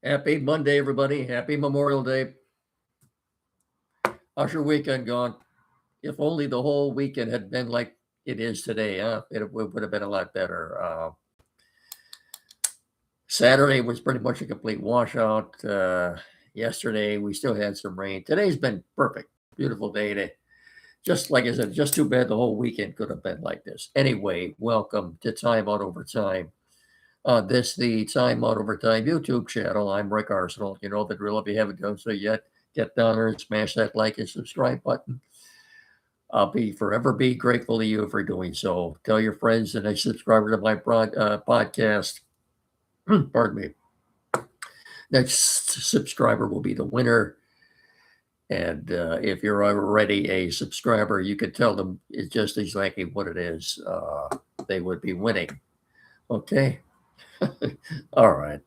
Happy Monday, everybody. Happy Memorial Day. How's your weekend gone? If only the whole weekend had been like it is today, huh? It would have been a lot better. Saturday was pretty much a complete washout. Yesterday, we still had some rain. Today's been perfect. Beautiful day today. Just like I said, just too bad the whole weekend could have been like this. Anyway, welcome to Time Out Overtime. The Time Out Overtime YouTube channel. I'm Rick Arsenal. You know the drill. If you haven't done so yet, get down there and smash that like and subscribe button. I'll forever be grateful to you for doing so. Tell your friends and a subscriber to my podcast. Pardon me. Next subscriber will be the winner. And if you're already a subscriber, you can tell them it's just exactly what it is. They would be winning. Okay. All right.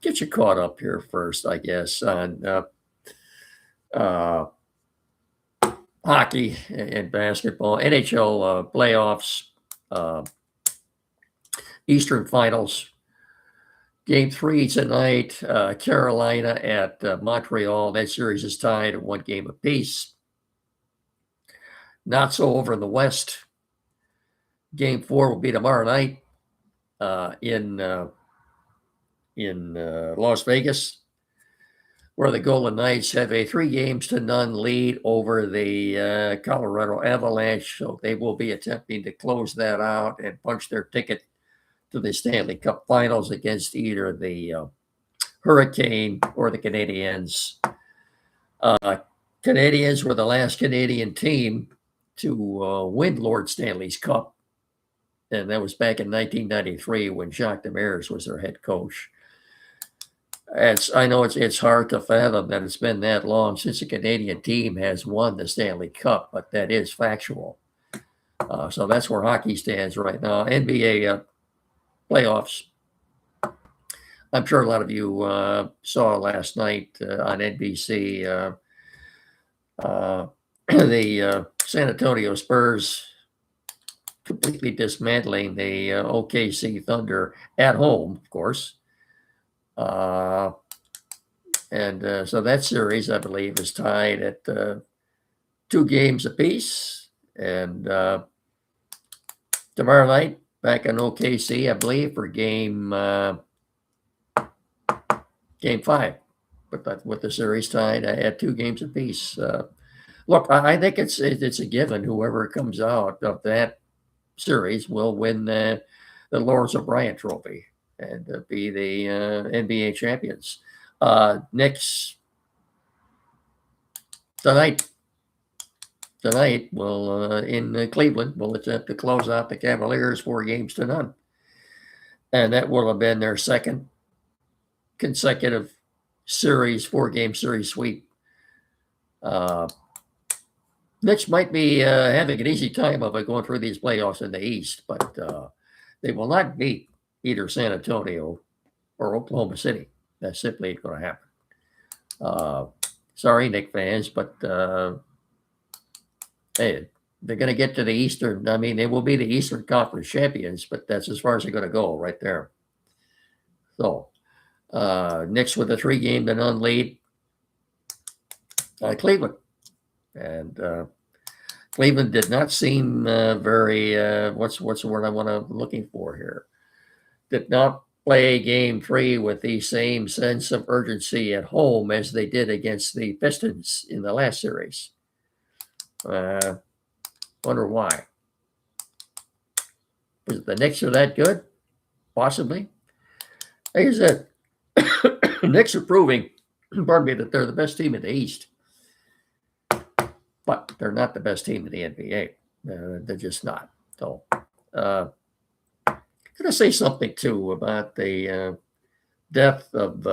Get you caught up here first, I guess, on hockey and basketball, NHL playoffs, Eastern Finals. Game 3 tonight, Carolina at Montreal. That series is tied at 1 game apiece. Not so over in the West. Game 4 will be tomorrow night in Las Vegas, where the Golden Knights have a 3-0 lead over the Colorado Avalanche. So they will be attempting to close that out and punch their ticket to the Stanley Cup Finals against either the Hurricane or the Canadiens. Canadiens were the last Canadian team to win Lord Stanley's Cup. And that was back in 1993 when Jacques Demers was their head coach. I know it's hard to fathom that it's been that long since a Canadian team has won the Stanley Cup, but that is factual. So that's where hockey stands right now. NBA playoffs. I'm sure a lot of you saw last night on NBC the San Antonio Spurs completely dismantling the OKC Thunder at home, of course. So that series, I believe, is tied at 2 games apiece. And tomorrow night, back in OKC, I believe, for game 5. With the series tied at 2 games apiece. Look, I think it's a given. Whoever comes out of that series will win the Lawrence O'Brien Trophy and be the NBA champions. Next tonight will in Cleveland will attempt to close out the Cavaliers 4-0. And that will have been their second consecutive series, 4-game series sweep. Knicks might be having an easy time of it going through these playoffs in the East, but they will not beat either San Antonio or Oklahoma City. That simply ain't going to happen. Sorry, Knicks fans, but hey, they're going to get to the Eastern. I mean, they will be the Eastern Conference champions, but that's as far as they're going to go right there. So, Knicks with a 3-0 lead. Cleveland. And Cleveland did not seem very, what's the word I'm looking for here? Did not play game 3 with the same sense of urgency at home as they did against the Pistons in the last series. Wonder why. Was it the Knicks are that good? Possibly. Like I said, Knicks are proving, pardon me, that they're the best team in the East. But they're not the best team in the NBA. They're just not. So, going to say something too about the death of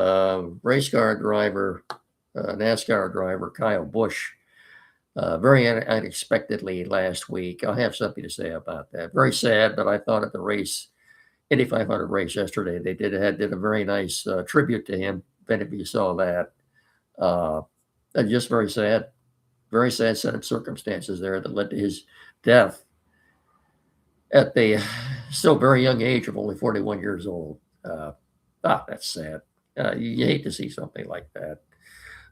race car driver, NASCAR driver Kyle Busch, very unexpectedly last week. I'll have something to say about that. Very sad, but I thought at the race, 8,500 race yesterday, they did a very nice tribute to him. If any of you saw that, just very sad. Very sad set of circumstances there that led to his death at the still very young age of only 41 years old. That's sad. You hate to see something like that.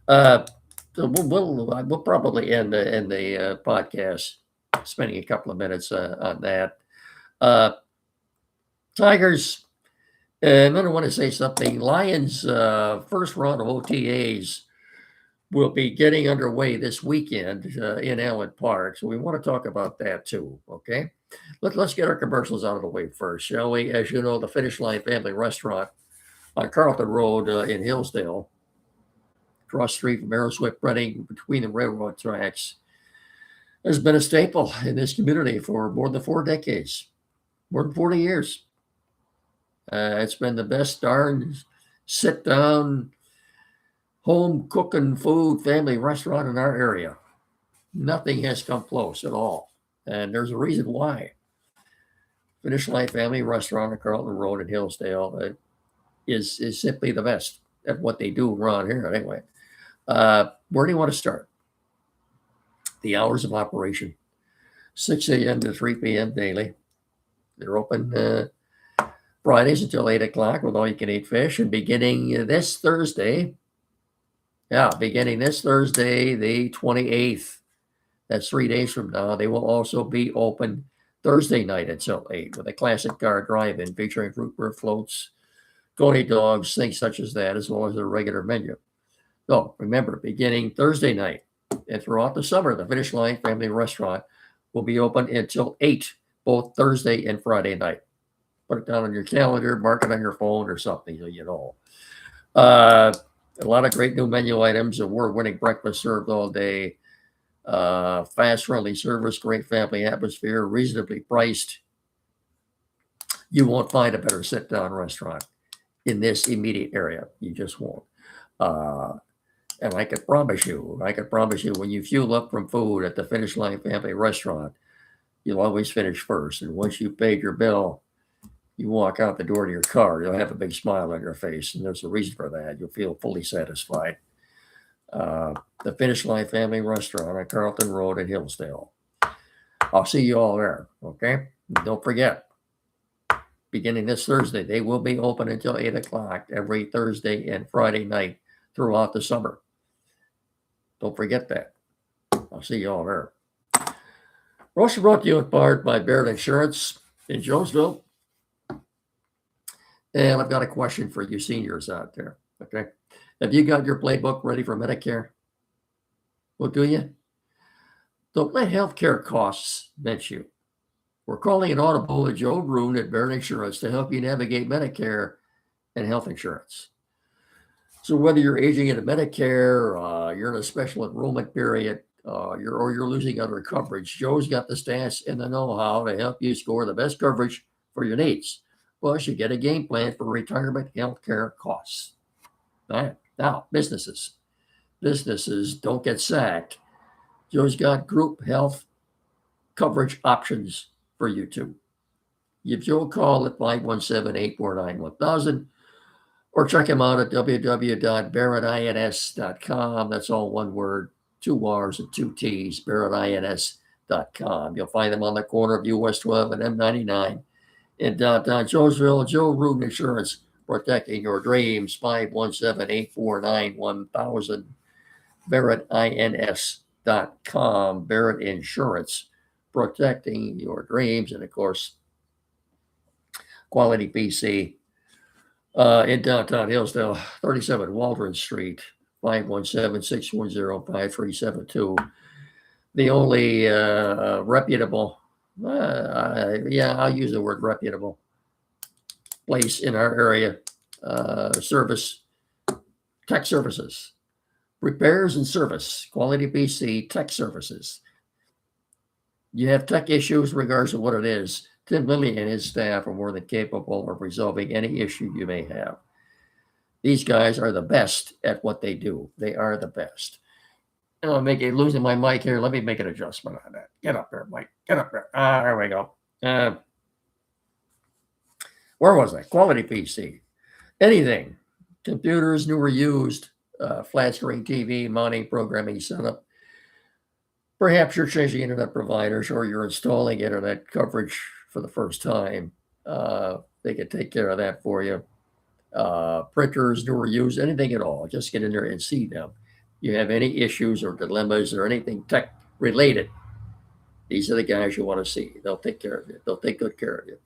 Uh, so we'll probably end the podcast spending a couple of minutes on that. Uh, Tigers, and then I want to say something. Lions' first round of OTAs will be getting underway this weekend in Allen Park. So we want to talk about that too. Okay. Let's get our commercials out of the way first, shall we? As you know, the Finish Line Family Restaurant on Carlton Road in Hillsdale, across the street from Aeroswift Printing between the railroad tracks, has been a staple in this community for more than 4 decades, more than 40 years. It's been the best darn sit down, home cooking food family restaurant in our area. Nothing has come close at all. And there's a reason why. Finish Line Family Restaurant on Carlton Road in Hillsdale is simply the best at what they do around here, anyway. Where do you want to start? The hours of operation 6 a.m. to 3 p.m. daily. They're open Fridays until 8 o'clock with all you can eat fish. And beginning this Thursday, the 28th, that's 3 days from now, they will also be open Thursday night until 8 with a classic car drive-in featuring fruit beer floats, Coney dogs, things such as that, as well as their regular menu. So remember, beginning Thursday night and throughout the summer, the Finish Line Family Restaurant will be open until 8, both Thursday and Friday night. Put it down on your calendar, mark it on your phone or something, so you know. A lot of great new menu items, award-winning breakfast served all day, fast, friendly service, great family atmosphere, reasonably priced. You won't find a better sit-down restaurant in this immediate area. You just won't. And I can promise you, when you fuel up from food at the Finish Line Family Restaurant, you'll always finish first. And once you've paid your bill, you walk out the door to your car, you'll have a big smile on your face. And there's a reason for that. You'll feel fully satisfied. The Finish Line Family Restaurant on Carlton Road in Hillsdale. I'll see you all there, okay? Don't forget, beginning this Thursday, they will be open until 8 o'clock every Thursday and Friday night throughout the summer. Don't forget that. I'll see you all there. Roast brought to you in part by Barrett Insurance in Jonesville. And I've got a question for you seniors out there, okay? Have you got your playbook ready for Medicare? Well, do you? Don't let healthcare costs bench you. We're calling an audible with Joe Roon at Barrett Insurance to help you navigate Medicare and health insurance. So whether you're aging into Medicare, you're in a special enrollment period, you're losing other coverage, Joe's got the stats and the know-how to help you score the best coverage for your needs. Plus, you get a game plan for retirement healthcare costs. All right. Now, businesses don't get sacked. Joe's got group health coverage options for you too. Give Joe a call at 517-849-1000 or check him out at www.barrettins.com. That's all one word, 2 R's and 2 T's, barrettins.com. You'll find them on the corner of US 12 and M99 in downtown Jonesville. Joe Roon Insurance, protecting your dreams. 517-849-1000, barrettins.com. Barrett Insurance, protecting your dreams. And of course, Quality PC in downtown Hillsdale, 37 Waldron Street, 517-610-5372. The only reputable, I'll use the word reputable, place in our area, tech services, repairs and service, Quality PC, tech services. You have tech issues, regardless of what it is, Tim Lilly and his staff are more than capable of resolving any issue you may have. These guys are the best at what they do. They are the best. And I'm losing my mic here. Let me make an adjustment on that. Get up there, Mike. Get up there. There we go. Where was I? Quality PC. Anything. Computers, new or used, flat screen TV, mounting, programming setup. Perhaps you're changing internet providers or you're installing internet coverage for the first time. They can take care of that for you. printers, newer used, anything at all. Just get in there and see them. You have any issues or dilemmas or anything tech related, these are the guys you want to see. They'll take care of you. They'll take good care of you.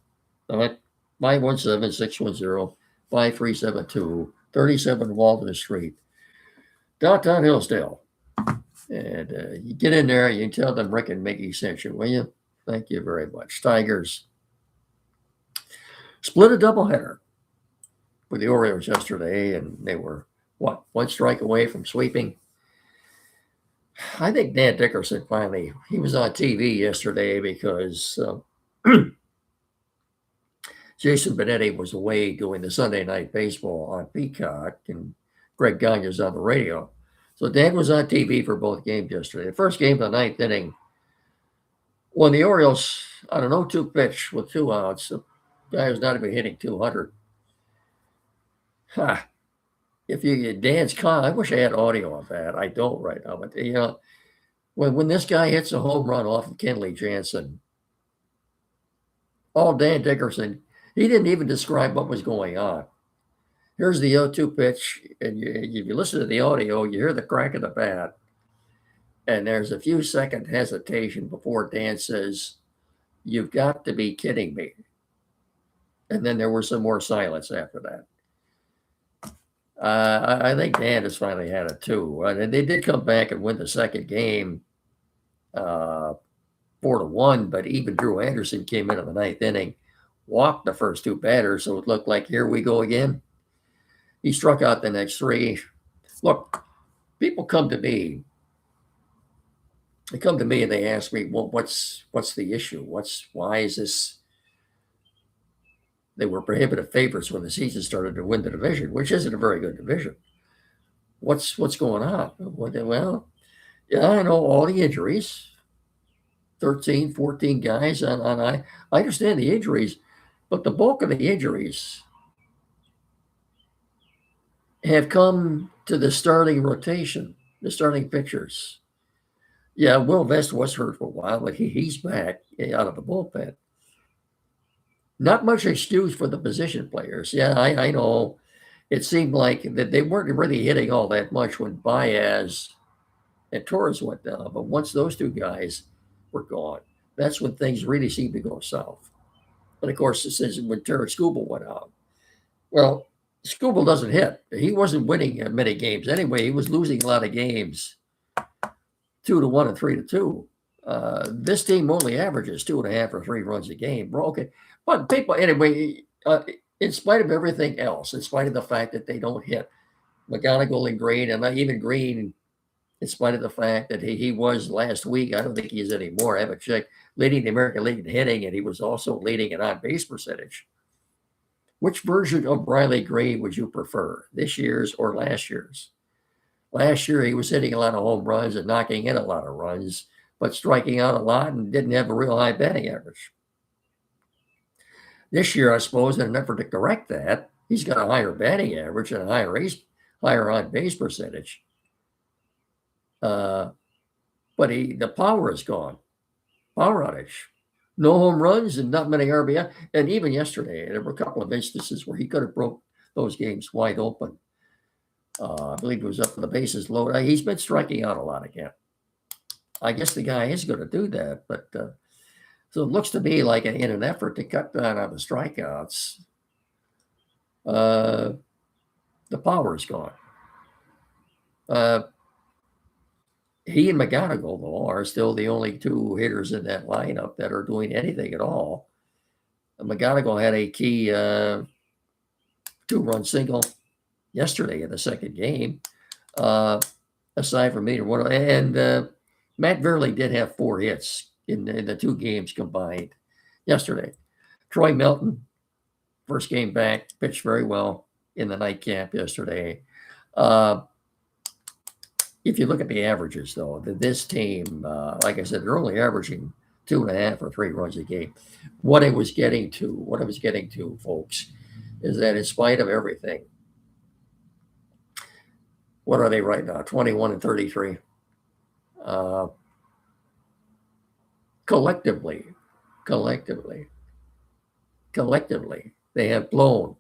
All right. 517-610-5372, 37 Walden Street, downtown Hillsdale. And you get in there, you can tell them Rick and Mickey sent you, will you? Thank you very much. Tigers split a doubleheader with the Orioles yesterday, and they were, what, one strike away from sweeping? I think Dan Dickerson finally, he was on TV yesterday because Jason Benetti was away doing the Sunday Night Baseball on Peacock, and Greg Gagne's on the radio. So Dan was on TV for both games yesterday. The first game of the ninth inning, when the Orioles, on an 0-2 pitch with 2 outs, the guy was not even hitting 200. If you get Dan's comment, I wish I had audio of that. I don't right now, but you know, when this guy hits a home run off of Kenley Jansen, all Dan Dickerson, he didn't even describe what was going on. Here's the 0-2 pitch, and if you listen to the audio, you hear the crack of the bat, and there's a few second hesitation before Dan says, "You've got to be kidding me." And then there was some more silence after that. I think Dan has finally had it too. And they did come back and win the second game 4-1, but even Drew Anderson came into the ninth inning, walked the first 2 batters, so it looked like here we go again. He struck out the next 3. Look, people come to me. They come to me and they ask me, well, what's the issue? Why is this? They were prohibitive favorites when the season started to win the division, which isn't a very good division. What's going on? Well, yeah, I know all the injuries, 13, 14 guys. And I understand the injuries, but the bulk of the injuries have come to the starting rotation, the starting pitchers. Yeah, Will Vest was hurt for a while, but he's back out of the bullpen. Not much excuse for the position players. Yeah, I know. It seemed like that they weren't really hitting all that much when Baez and Torres went down. But once those 2 guys were gone, that's when things really seemed to go south. And of course, since when Terry Skubal went out, well, Skubal doesn't hit. He wasn't winning many games anyway. He was losing a lot of games, 2-1 and 3-2. This team only averages 2.5 or 3 runs a game. Bro, okay, but people anyway. In spite of everything else, in spite of the fact that they don't hit McGonigal and Green, and not even Green, in spite of the fact that he was last week, I don't think he is anymore. I haven't checked, leading the American League in hitting, and he was also leading in on-base percentage. Which version of Riley Green would you prefer, this year's or last year's? Last year, he was hitting a lot of home runs and knocking in a lot of runs, but striking out a lot and didn't have a real high batting average. This year, I suppose, in an effort to correct that, he's got a higher batting average and a higher on-base percentage. But the power is gone. Power outage. No home runs and not many RBI. And even yesterday, there were a couple of instances where he could have broke those games wide open. I believe it was up to the bases loaded. He's been striking out a lot again. I guess the guy is going to do that, but so it looks to me like in an effort to cut down on the strikeouts, the power is gone. He and McGonigal, though, are still the only 2 hitters in that lineup that are doing anything at all. McGonigal had a key 2-run single yesterday in the second game, aside from either one. And Matt Verley did have 4 hits in the 2 games combined yesterday. Troy Melton, first game back, pitched very well in the nightcap yesterday. If you look at the averages, though, this team, like I said, they're only averaging 2.5 or 3 runs a game. What I was getting to, folks, is that in spite of everything, what are they right now? 21 and 33. Collectively, they have blown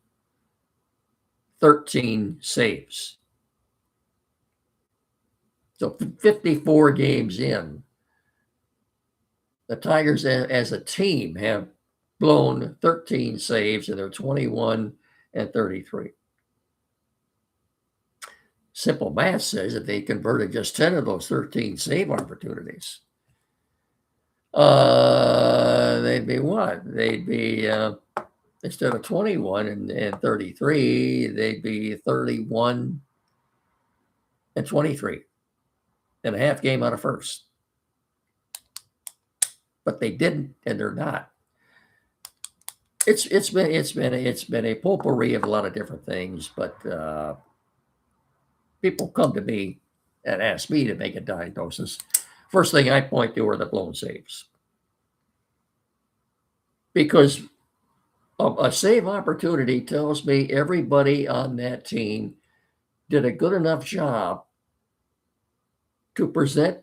13 saves. So 54 games in, the Tigers as a team have blown 13 saves, and they're 21 and 33. Simple math says that they converted just 10 of those 13 save opportunities, they'd be what? They'd be, instead of 21 and 33, they'd be 31 and 23 and a half game out of first. But they didn't, and they're not. It's been a potpourri of a lot of different things, but people come to me and ask me to make a diagnosis. First thing I point to are the blown saves, because a save opportunity tells me everybody on that team did a good enough job to present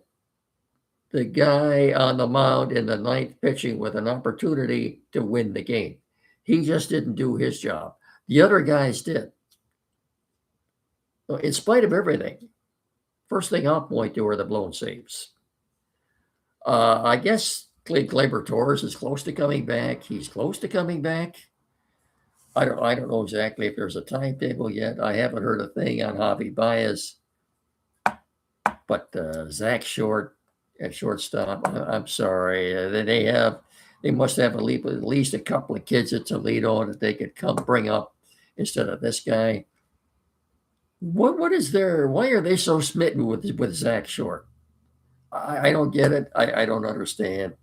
the guy on the mound in the ninth pitching with an opportunity to win the game. He just didn't do his job. The other guys did. In spite of everything, first thing I'll point to are the blown saves. I guess Gleyber Torres is close to coming back. He's close to coming back. I don't know exactly if there's a timetable yet. I haven't heard a thing on Javi Baez. But Zach Short at shortstop, I'm sorry. They must have at least a couple of kids at Toledo that they could come bring up instead of this guy. What is there? Why are they so smitten with Zach Short? I don't get it. I don't understand.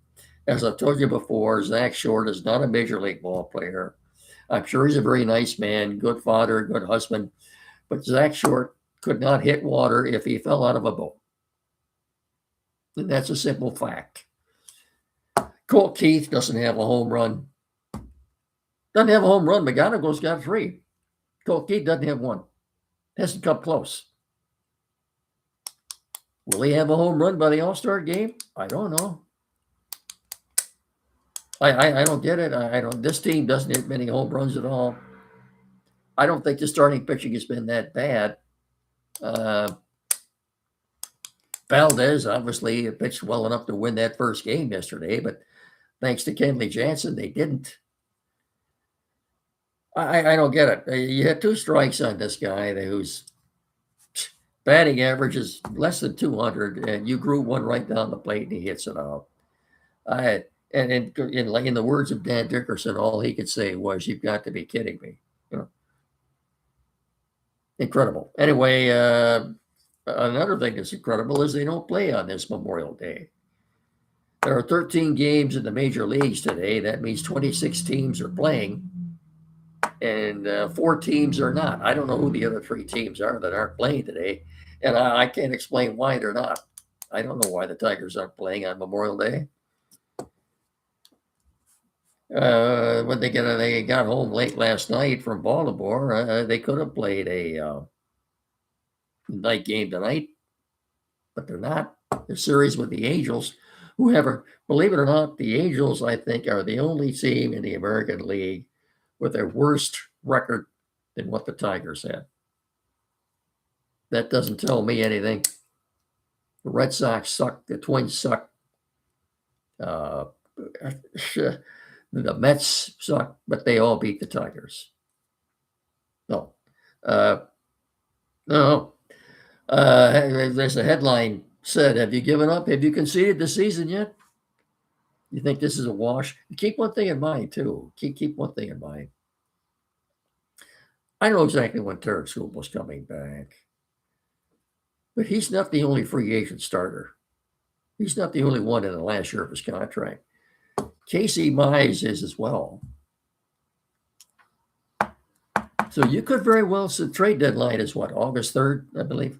As I've told you before, Zach Short is not a major league ball player. I'm sure he's a very nice man, good father, good husband. But Zach Short could not hit water if he fell out of a boat. And that's a simple fact. Colt Keith doesn't have a home run. Doesn't have a home run. McGonigal's got 3. Colt Keith doesn't have 1. Hasn't come close. Will he have a home run by the All-Star game? I don't know. I don't get it. This team doesn't hit many home runs at all. I don't think the starting pitching has been that bad. Valdez obviously pitched well enough to win that first game yesterday, but thanks to Kenley Jansen, they didn't. I don't get it. You had 2 strikes on this guy whose batting average is less than 200, and you grew one right down the plate and he hits it out. And in the words of Dan Dickerson, all he could say was, "You've got to be kidding me." Incredible. Anyway, another thing that's incredible is they don't play on this Memorial Day. There are 13 games in the major leagues today. That means 26 teams are playing, and 4 teams are not. I don't know who the other 3 teams are that aren't playing today, and I can't explain why they're not. I don't know why the Tigers aren't playing on Memorial Day. When they got home late last night from Baltimore, they could have played a night game tonight, but they're not. The series with the Angels, believe it or not, the Angels, I think, are the only team in the American League with a worse record than what the Tigers had. That doesn't tell me anything. The Red Sox suck. The Twins suck. The Mets suck, but they all beat the Tigers. No. No. There's a headline said, "Have you given up? Have you conceded the season yet?" You think this is a wash? Keep one thing in mind, too. Keep one thing in mind. I know exactly when Tarek Skubal coming back, but he's not the only free agent starter. He's not the only one in the last year of his contract. Casey Mize is as well. So you could very well see the trade deadline is what, August 3rd, I believe.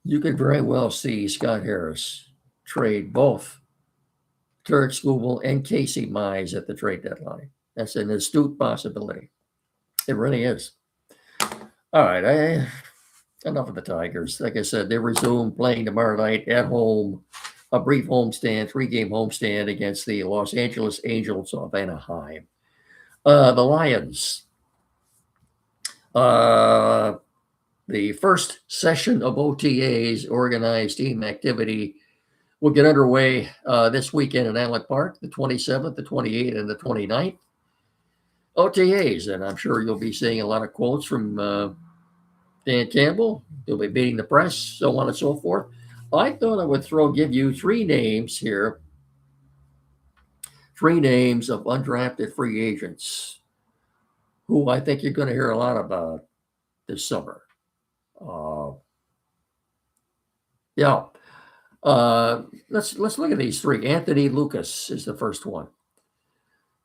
You could very well see Scott Harris trade both Tarek Skubal and Casey Mize at the trade deadline. That's an astute possibility. It really is. All right, enough of the Tigers. Like I said, they resume playing tomorrow night at home. A brief homestand, 3-game homestand against the Los Angeles Angels of Anaheim. The Lions. Uh, the first session of OTAs, organized team activity, will get underway this weekend in Allen Park, the 27th, the 28th, and the 29th. OTAs, and I'm sure you'll be seeing a lot of quotes from Dan Campbell. He'll be meeting the press, so on and so forth. I thought I would give you three names here, three names of undrafted free agents who I think you're going to hear a lot about this summer. Yeah. Let's look at these three. Anthony Lucas is the first one.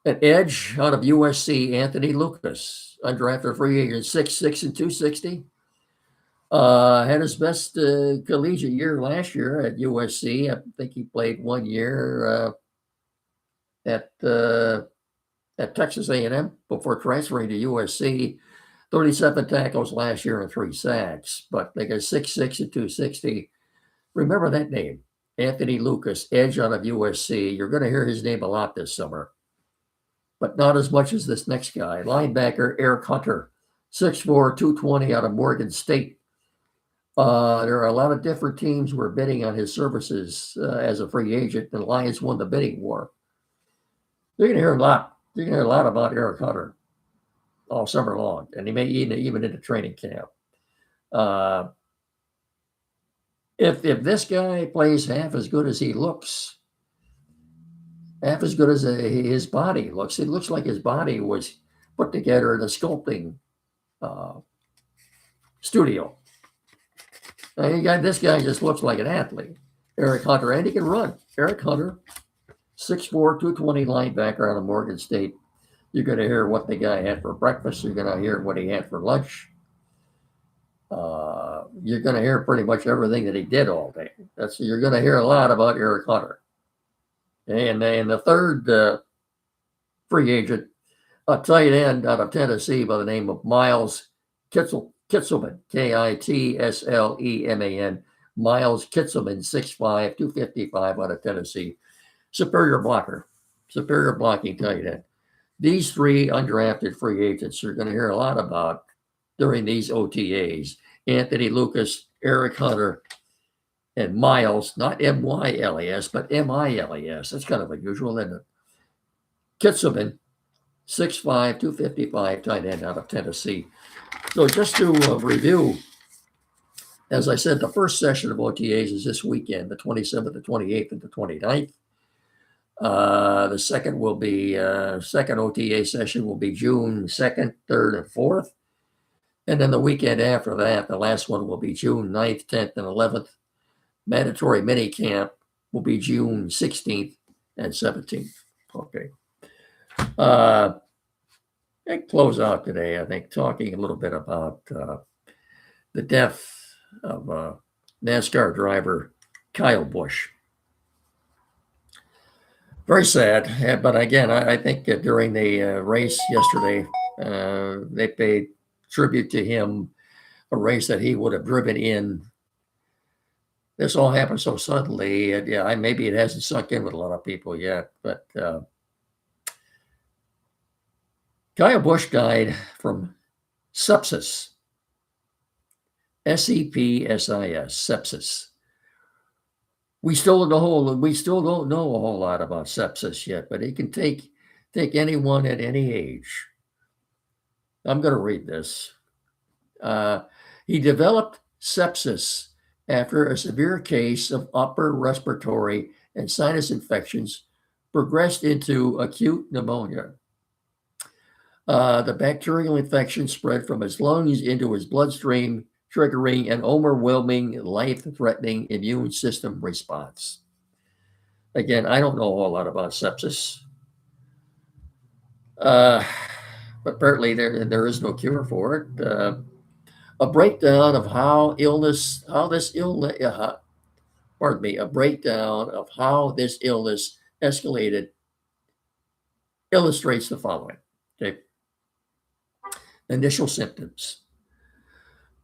An edge out of USC, Anthony Lucas, undrafted free agent, 6'6" and 260. Had his best collegiate year last year at USC. I think he played 1 year at Texas A&M before transferring to USC. 37 tackles last year and 3 sacks. But they got 6'6" and 260. Remember that name, Anthony Lucas, edge out of USC. You're going to hear his name a lot this summer, but not as much as this next guy. Linebacker Eric Hunter, 6'4", 220 out of Morgan State. There are a lot of different teams who are bidding on his services as a free agent, and the Lions won the bidding war. You're going to hear a lot. You're going to hear a lot about Eric Hunter all summer long, and he may even into training camp. If this guy plays half as good as he looks, half as good as his body looks, it looks like his body was put together in a sculpting studio. This guy just looks like an athlete, Eric Hunter, and he can run. Eric Hunter, 6'4", 220 linebacker out of Morgan State. You're going to hear what the guy had for breakfast. You're going to hear what he had for lunch. You're going to hear pretty much everything that he did all day. You're going to hear a lot about Eric Hunter. And the third free agent, a tight end out of Tennessee by the name of Miles Kitselman, Kitsleman. Miles Kitselman, 6'5", 255 out of Tennessee. Superior blocking tight end. These three undrafted free agents you're going to hear a lot about during these OTAs. Anthony Lucas, Eric Hunter, and Miles, not M-Y-L-E-S, but M-I-L-E-S. That's kind of unusual, isn't it? Kitselman, 6'5", 255 tight end out of Tennessee. So just to review, as I said, the first session of OTAs is this weekend, the 27th, the 28th, and the 29th. The second OTA session will be June 2nd, 3rd, and 4th. And then the weekend after that, the last one will be June 9th, 10th, and 11th. Mandatory mini camp will be June 16th and 17th. Okay. I close out today, I think, talking a little bit about the death of NASCAR driver Kyle Busch. Very sad, but again, I think during the race yesterday, they paid tribute to him, a race that he would have driven in. This all happened so suddenly, and maybe it hasn't sunk in with a lot of people yet, but Kyle Busch died from sepsis, S-E-P-S-I-S, sepsis. We still don't know a whole lot about sepsis yet, but it can take anyone at any age. I'm going to read this. He developed sepsis after a severe case of upper respiratory and sinus infections progressed into acute pneumonia. The bacterial infection spread from his lungs into his bloodstream, triggering an overwhelming, life-threatening immune system response. Again, I don't know a whole lot about sepsis. But apparently there is no cure for it. A breakdown of how this illness escalated illustrates the following. Okay. Initial symptoms.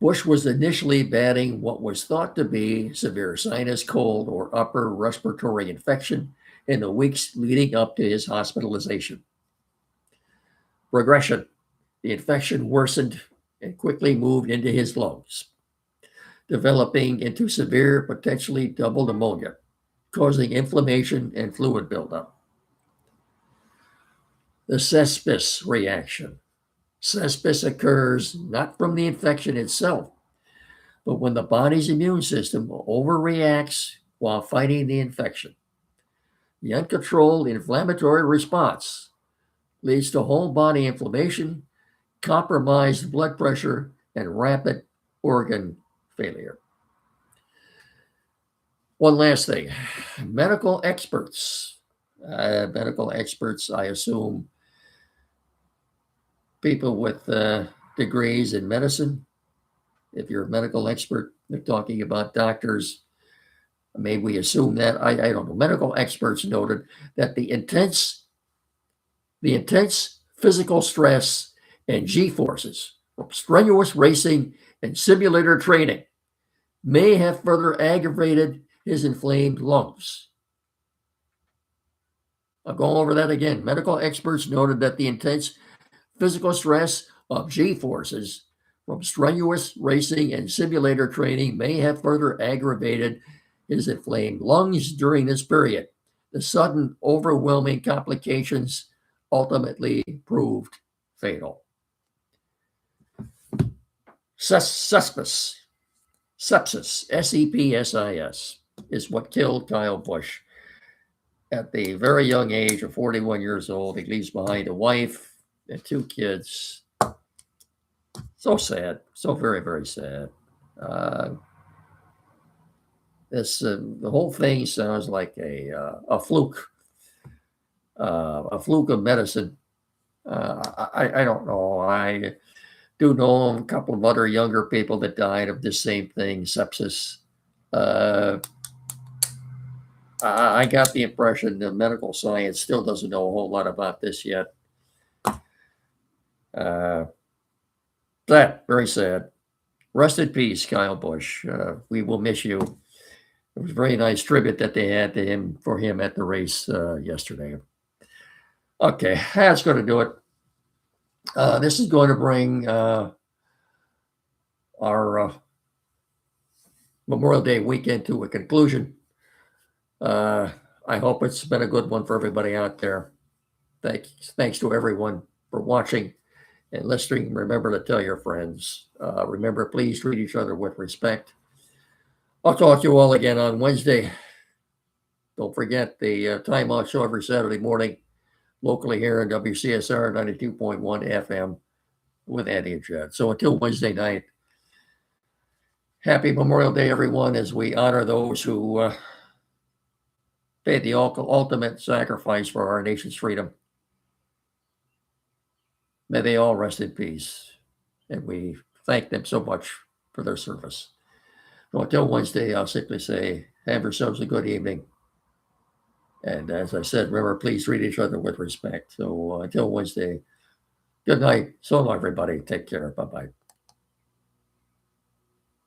Busch was initially battling what was thought to be severe sinus, cold, or upper respiratory infection in the weeks leading up to his hospitalization. Progression. The infection worsened and quickly moved into his lungs, developing into severe, potentially double pneumonia, causing inflammation and fluid buildup. The cespis reaction. Cespis occurs not from the infection itself, but when the body's immune system overreacts while fighting the infection. The uncontrolled inflammatory response leads to whole body inflammation, compromised blood pressure, and rapid organ failure. One last thing, medical experts. I assume people with degrees in medicine. If you're a medical expert, they're talking about doctors. Maybe we assume that. I don't know. Medical experts noted that the intense physical stress and G forces from strenuous racing and simulator training may have further aggravated his inflamed lungs. I'll go over that again. Medical experts noted that the intense physical stress of G forces from strenuous racing and simulator training may have further aggravated his inflamed lungs during this period. The sudden, overwhelming complications ultimately proved fatal. Sepsis, sepsis, is what killed Kyle Busch. At the very young age of 41 years old, he leaves behind a wife and 2 kids. So sad, so very, very sad. The whole thing sounds like a fluke of medicine. I don't know. I do know a couple of other younger people that died of this same thing, sepsis. I got the impression that medical science still doesn't know a whole lot about this yet. Very sad. Rest in peace, Kyle Busch. We will miss you. It was a very nice tribute that they had to him for him at the race yesterday. Okay, that's going to do it. This is going to bring our Memorial Day weekend to a conclusion. I hope it's been a good one for everybody out there. Thanks to everyone for watching and listening. Remember to tell your friends. Remember, please treat each other with respect. I'll talk to you all again on Wednesday. Don't forget the timeout show every Saturday morning, locally here in WCSR 92.1 FM with Andy and Chad. So until Wednesday night, happy Memorial Day, everyone, as we honor those who paid the ultimate sacrifice for our nation's freedom. May they all rest in peace. And we thank them so much for their service. So until Wednesday, I'll simply say, have yourselves a good evening. And as I said, remember, please treat each other with respect. So until Wednesday, good night. So long, everybody. Take care. Bye-bye.